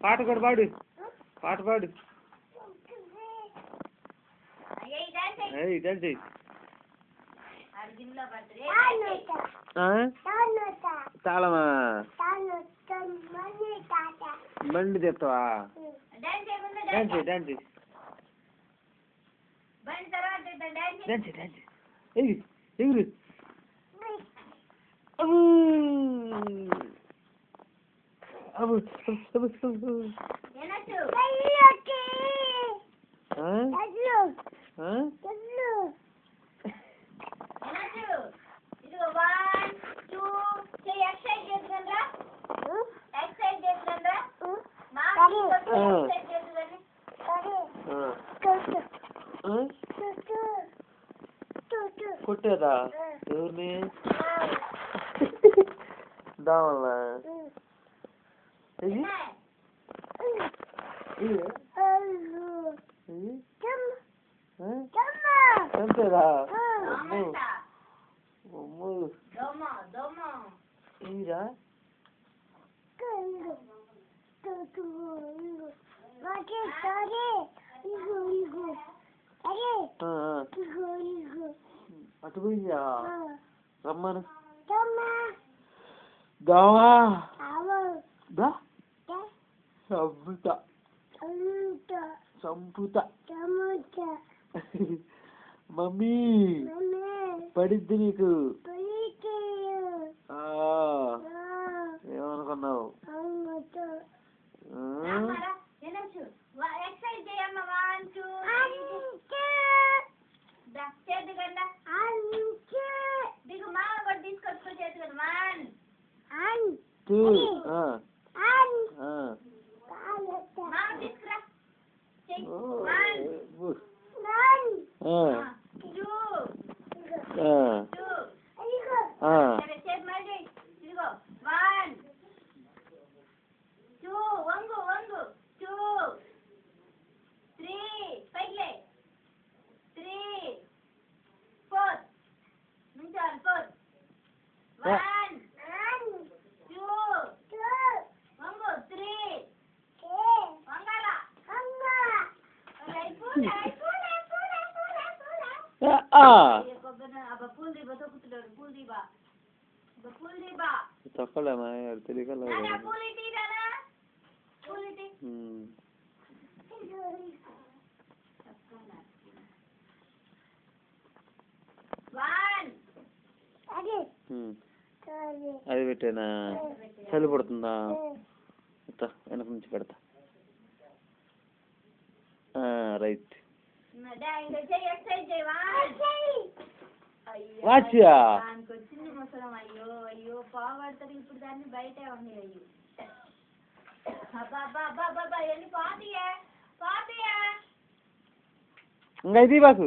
పాట కూడా పాడు, పాట పాడు. డాన్స్ తాళమా బండి తెస్తావా? డాన్స్ డాన్స్ డాన్స్ డాన్స్ ఎగురు కొట్టేదా ఎవరిని? దావల్లా చంపేదా? ఇరా అటు పోయిందా? రమ్మను. దావా చంపుతా చంపుతా. మమ్మీ పడిద్ది నీకు. ఏమనుకున్నావు? తప్పలేమా తెలియక అది పెట్టేనా? చలి పడుతుందా? వెనక నుంచి పెడతా. రైట్ వాచ్యా అయ్యో పోగొడతారు ఇప్పుడు దాన్ని బయటే ఉన్నాయి. ఇంకా ఇది బాకు